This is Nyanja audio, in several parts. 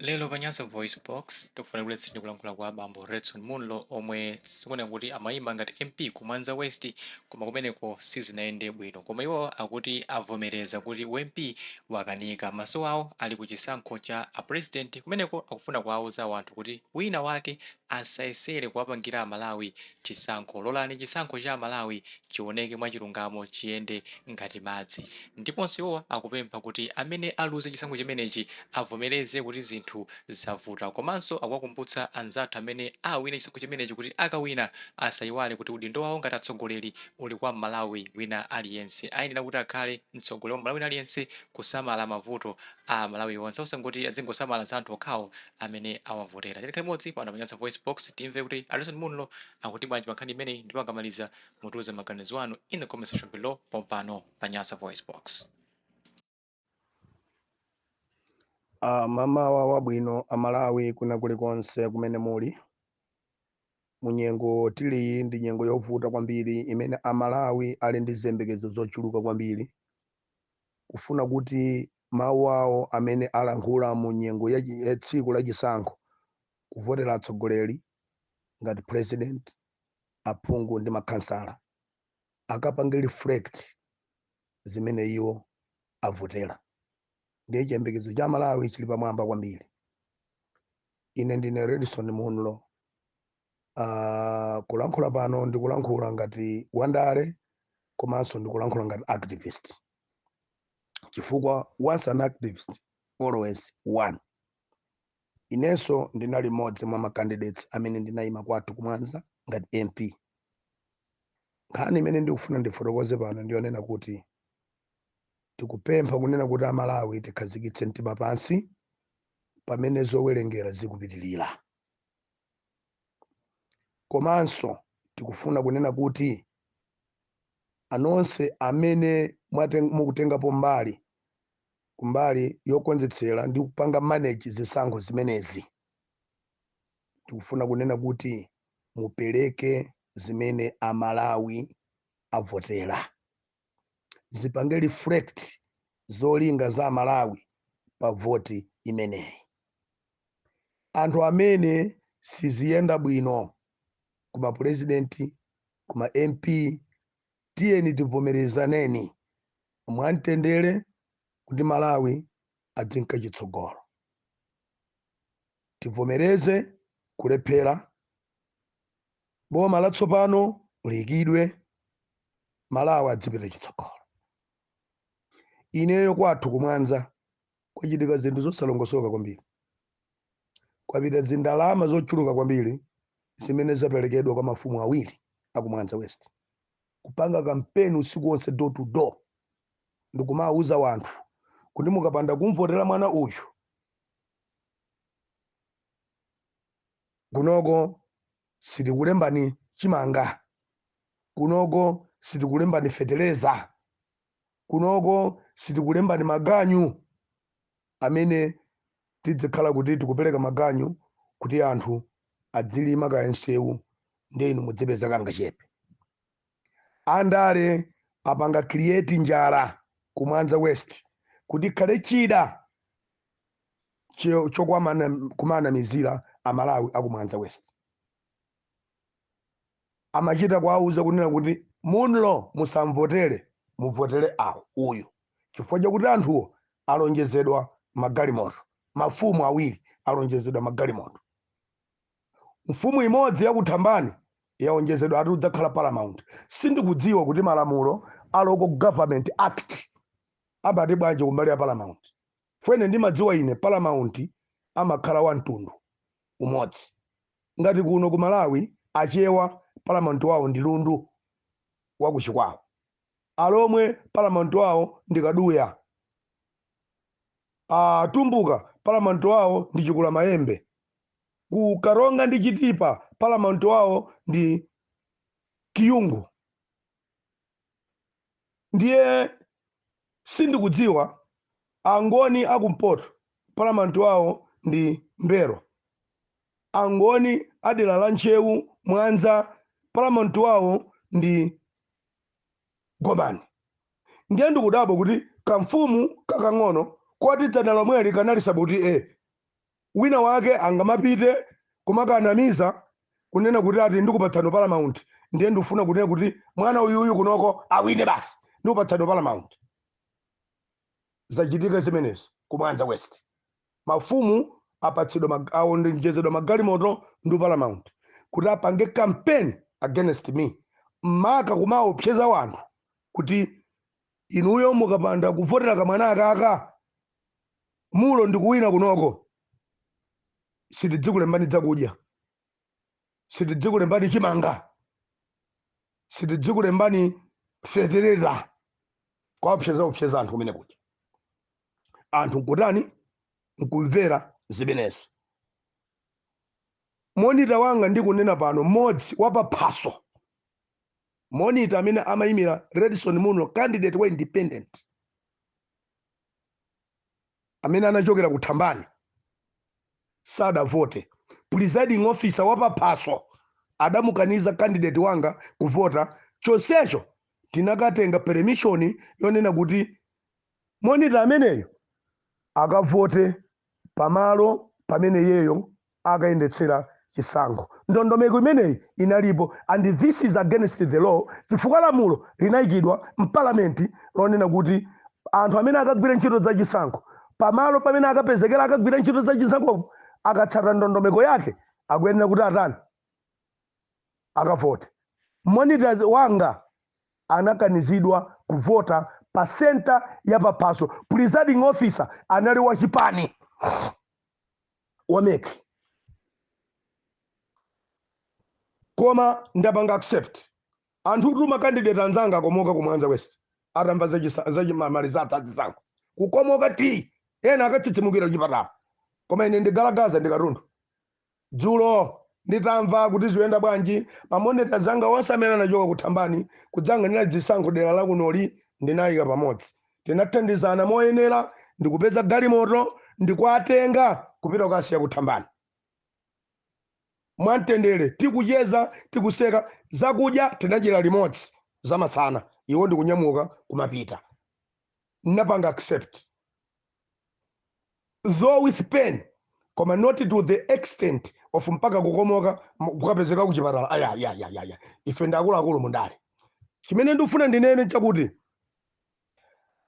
Lelo Panyaso Voice Box tikufuna kuletsa kulankhula kwa abambo Redson Munlo omwe sikuona kuti amayimba ngati MP ku Mwanza West koma kumeneko sizinayende bwino koma iwo akuti avomereza kuti MP wakanika maso awo ali ku chisankho cha apresident kumeneko akufuna kuwauza wanthu kuti wina wake asayesere kuwapangira Amalawi chisankho. Lolani chisankho cha Amalawi chioneke mwachilungamo chiyende ngati madzi ndiponso iwo akupempha kuti amene aluze chisankho chimenechi avomereze kuti zinthu zavuta komanso akuwakumbutsa anzathu amene awina chisankho chimenechi kuti akawina asayiwale kuti udindo wawo ngati atsogoleri uli kwa Malawi wina aliyense ayenera kuti akhale mtsogoleri wa Malawi wina aliyense kusamala mavuto a Malawi onse osangoti azingosamala za anthu okhawo amene awavotera. Tili limodzi pano Panyaso Voice Box timve kuti Redson Munlo akuti bwanji pankhani imeneyi ndipo angamaliza mutuze maganizo anu in the comment section below pompano Panyaso Voice Box. Mamawa wabwino Amalawi kuna kulikonse kumene muli munyengo tili ndi nyengo yovuta kwambiri imene Amalawi ali ndi ziyembekezo zochuluka kwambiri kufuna kuti mawu awo amene alankhula mu nyengo ya tsiku la chisankho kuvotera atsogoleri ngati president, aphungu ndi makhansala akapange reflect zimene iwo avotera. Ndiye chiyembekezo cha Malawi chili pamwamba kwambiri. Ine ndine Redson Munlo. Kulankhula pano ndikulankhula ngati wandale komanso ndikulankhula ngati activist. Chifukwa once an activist always one. Inenso ndinali mmodzi mwa macandidates amene ndinayima kwathu ku Mwanza ngati MP. Nkhani imene ndikufuna ndifotokoze pano ndiyonena kuti tikupempha kunena kuti Amalawi tikhazikitse mtima pansi pamene zowerengera zikupitirira. Komanso tikufuna kunena kuti anonse amene mukutengapo mbali kumbali yokonzetsera ndi kupanga manage zisankho zimenezi, tikufuna kunena kuti mupereke zimene Amalawi avotera, zipange reflect zolinga za Malawi pa voti imeneyi. Anthu amene siziyenda bwino kuma president kuma MP tiyeni tivomerezaneni mwamtendere kuti Malawi adzinka chitsogolo. Tivomereze kulephera boma latsopano liyikidwe Malawi adzipita chitsogolo. Ineyo kwathu ku Mwanza kwachitika zinthu zosalongosoka kwambiri. Kwapita zindalama zochuluka kwambiri zimene zaperekedwa kwa mafumu awiri aku Mwanza West kupanga kampeni usiku wonse door to door ndikumawuza wanthu kuti mukapanda kumvotera mwana uyu kunoko sitikulembani chimanga, kunoko sitikulembani feteleza, kunoko sitikulembani maganyu amene tidzikhala kuti tikupereka maganyu kuti anthu adzilima kaya nsewu ndenu mudzipeza kangachepe. Andale apanga create njala ku Mwanza West kuti khale chida kumana mizira Amalawi aku Mwanza West. Amachita kuwauza kunena kuti Munlo musamvotere, muvotere awo uyu chifukwa chakuti anthuwo alonjezedwa magalimoto, mafumu awiri alonjezedwa magalimoto. Mfumu imodzi yakuthambani yaonjezedwa ati udzakhala paramount. Sindikudziwa kuti malamulo aloko government act abati bwanji kumbali ya paramount. Fwene ndimadziwa ine paramount amakhala wa mtundu umodzi. Ngati kuno ku Malawi achewa paramount wawo ndi Lundu wakuchikwawo, alomwe paramount wawo ndi Kaduya, Tumbuka paramount wawo ndi Chikula Mayembe, ku Karonga ndi Chitipa paramount wawo ndi Kiyungu. Ndiye sindikudziwa Angoni akumpoto paramount wawo ndi Mbero, Angoni adera la Nchewu Mwanza paramount wawo ndi Gomani. Ndiye ndikudabwa kuti kamfumu kakang'ono koti dzana lomweli kanali sabuti wina wake angamapite kumakanamiza kunena kuti ati ndikupatsani palamount ndiye ndifuna kunena kuti mwana uyuyu kunoko awine basi ndikupatsani palamount. Zachitika zimenezo kumwanza west mafumu apatsidwa aonjezedwa magalimoto ndi palamount kuti apange campaign against me maka kumaopseza wanthu kuti inuyo mukapanda kuvotera kamwana akaka mulo ndikuwina kunoko sitidzikulembani dzakudya sitidzikulembani chimanga sitidzikulembani fetereza kwaopseza anthu kumene kuja anthu nkutani nkumvera zimenezo. Monita wanga ndikunena pano mmodzi wapaphaso monita amene amayimira Redson Muno candidate wa independent amene anachokera kuthambani sadavote. Presiding officer wapaphaso adamukaniza candidate wanga kuvota chonsecho tinakatenga permission yonena kuti monita ameneyo akavote pamalo pamene yeyo akayendetsera chisankho. Ndondomeko imeneyi inalipo and this is against the law chifukwa lamulo linayikidwa mparlamenti lonena kuti anthu amene akagwira ntchito za chisankho pamalo pamene akapezekera akagwira ntchito za chisankho akatsata ndondomeko yake akuyenera kuti atani akavote. Monitor wanga anakanizidwa kuvota pa center ya paphaso. Presiding officer anali wachipani wameki koma ndapanga accept anthu tuma candidate anzanga akomoka kumwanza west atamva zamalizata azisankho kukomoka ti ena akatsitsimukira kuchipatala koma ine ndigalagaza ndikatundu dzulo nditamva kuti ziyenda bwanji mamoneta zanga onse amene anachoka kuthambani kudzanga ndina zisankho dera la kunoli ndinayika pamodzi tinathandizana moyenera ndikupeza galimoto ndikuatenga kupita kukasiya kuthambani mwantendere tikucheza tikuseka zakudya tinadyera limodzi zamasana iwo ndikunyamuka kumapita napanga accept though with pain koma not to the extent of mpaka kukomoka kukapezeka kuchipatala aya ife ndi akuluakulu mundale. Chimene ndifuna ndinene chakuti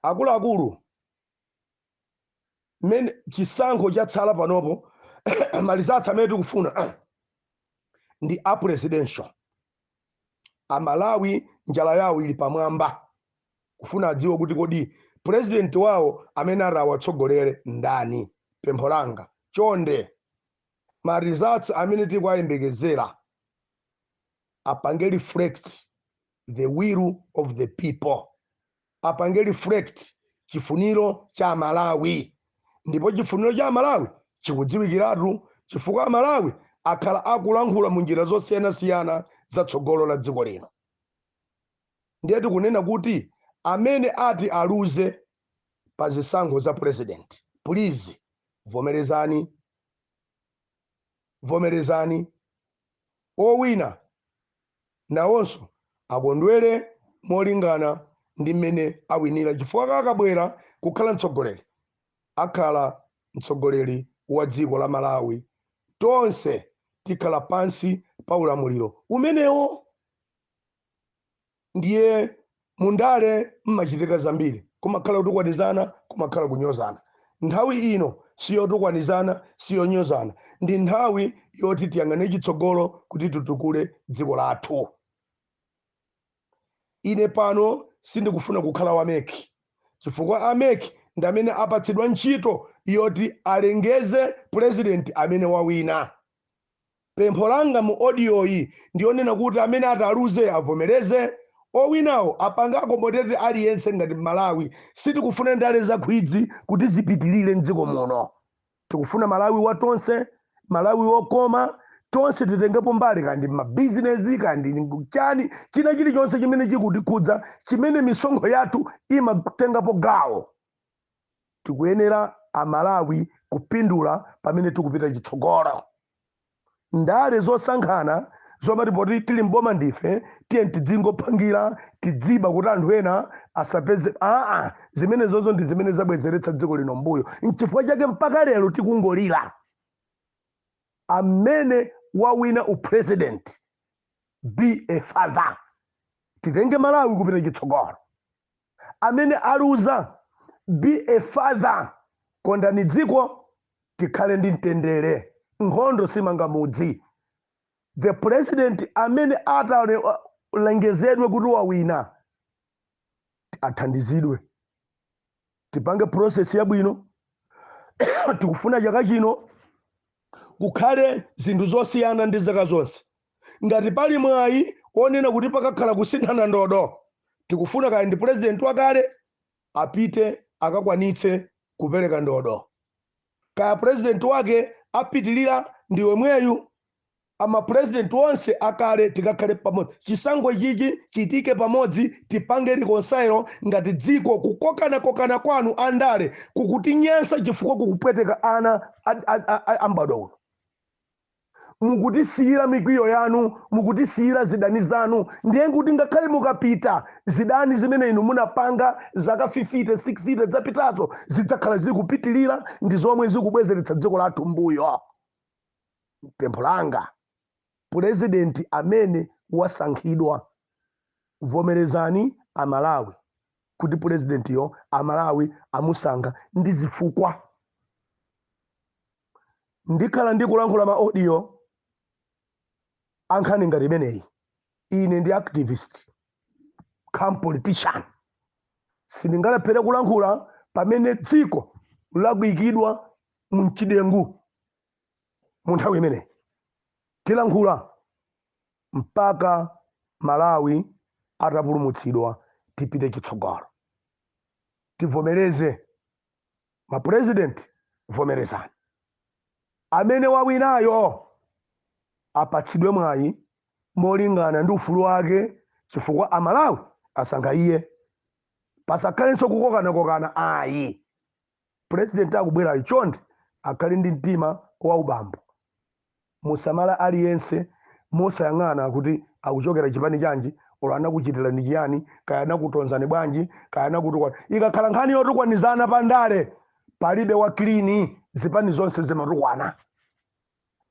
akuluakulu mene chisankho chatsala panopo malizatsa amene tikufuna ndi a presidential. Amalawi njala yawo ili pamwamba kufuna adziwe kuti kodi president wawo amene arawatsogolere ndani. Pempho langa chonde ma results amene tikuyembekezera apange reflect the will of the people, apange reflect chifuniro cha Malawi. Ndipo chifuniro cha Malawi chikudziwikiratu chifukwa Malawi akhala akulankhula munjira zosiyanasiyana zatsogolo la dziko lino. Ndiye tikunena kuti amene ati aluze pa zisankho za president, please vomerezani owina nawonso akondwere molingana ndi mmene awinira chifukwa akabwera kukhala mtsogoleri akhala mtsogoleri wa dziko la Malawi tonse tikhala pansi pa ulamuliro umenewo. Ndiye mundale mmachitika zambiri kumakhala kutukwanizana kumakhala kunyozana. Nthawi ino siyo tukwanizana siyo nyozana ndi nthawi yoti tiyang'ane chitsogolo kuti tutukule dziko lathu. Ine pano sindikufuna kukhala wameki chifukwa ameki ndi amene apatsidwa ntchito yoti alengeze president amene wawina. Pempho langa mu audio iyi ndionena kuti amene ataluze avomereze, owinawo apanga akomodete aliyense ngati Malawi. Sitikufuna ndale zakhwidzi kuti zipitilire mdziko muno. Tikufuna Malawi watonse, Malawi wokoma, tonse titengepo mbali kandi mabizinesi kandi chani china chilichonse chimene chikutikhudza chimene misonkho yathu imatengapo gawo. Tikuyenera Amalawi kupindula pamene tikupita chitsogolo. Ndale zosankhana zomati poti tili mboma ndife tiye tidzingopangira tidziba kuti anthu ena asapeze zimene zozo ndi zimene zabwezeretsa dziko lino mbuyo. N'chifukwa chake mpaka lero tikungolira amene wawina upresident be a father. Titenge Malawi kupita chitsogolo. Amene aluza be a father. Kondani dziko tikhale ndi mtendere. Nkhondo simanga mudzi. The president amene atalengezedwe kuti wawina athandizidwe. Tipange process yabwino. Tikufuna chaka chino kukhale zinthu zosiyana ndi zaka zonse. Ngati pali mwayi onena kuti pakakhala kusinthana ndodo, tikufuna kaya ndi president wakale apite akakwanitse kupereka ndodo. Kaya president wake apitilira ndiwe mweyu, ama president wonse akale tikakhale pamodzi. Chisankho ichi chitike pamodzi, tipange reconcile ngati dziko kukokana kwanu andale kukutinyansa chifukwa kukupweteka ana ambadwa uno. Mukutisiyira mikwiyo yanu, mukutisiyira zidani zanu, ndiye kuti ngakhale mukapita zidani zimene inu munapanga zaka 50 60 zapitazo zidzakhala zikupitilira ndi zomwe zikubwezeretsa dziko lathu mbuyo. Pempho langa president amene wasankhidwa, vomerezani Amalawi kuti president yo Amalawi amusankha ndi zifukwa. Ndikhala ndikulankhula ma audio ankhani ngati imeneyi, ine ndi activist come politician, sindingalephera kulankhula pamene dziko lakuyikidwa mchidengu mu nthawi imeneyi. Tilankhula mpaka Malawi atapulumutsidwa tipite chitsogolo. Tivomereze ma president, vomerezani. Amene wawinayo apatsidwe mwayi molingana ndi ufulu wake chifukwa Amalawi asankha iye. Pasakhalenso kukokana ayi. President akubwera chonde akhale ndi mtima wa ubambo. Musamala aliyense mosayang'ana kuti akuchokera chipani chanji, ola anakuchitira ndi chiyani, kaya anakutonzani bwanji, kaya anakutukwana. Ikakhala nkhani yotukwanizana pandale, palibe wa clean, zipani zonse zimatukwana.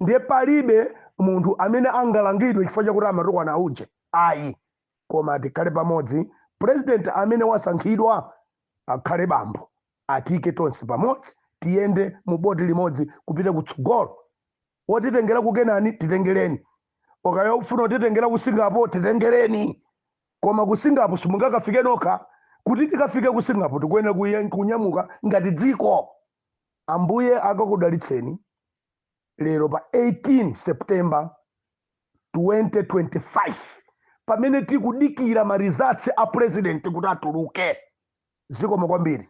Ndiye palibe munthu amene angalangidwe chifukwa chakuti amatukwana uje. Ayi. Koma tikhale pamodzi. President amene wasankhidwa akhale bambo. Atike tonse pamodzi, tiyende mu boti limodzi kupita kutsogolo. Otitengera kukenani titengereni. Okaya ufuna otitengera ku Singapore titengereni. Koma ku Singapore simungakafike nokha. Kuti tikafike ku Singapore tikuyenera kunyamuka ngati dziko. Ambuye akakudalitseni. Lero pa 18 September 2025 pamene tikudikira ma results a president kuti atuluke. Zikomo kwambiri.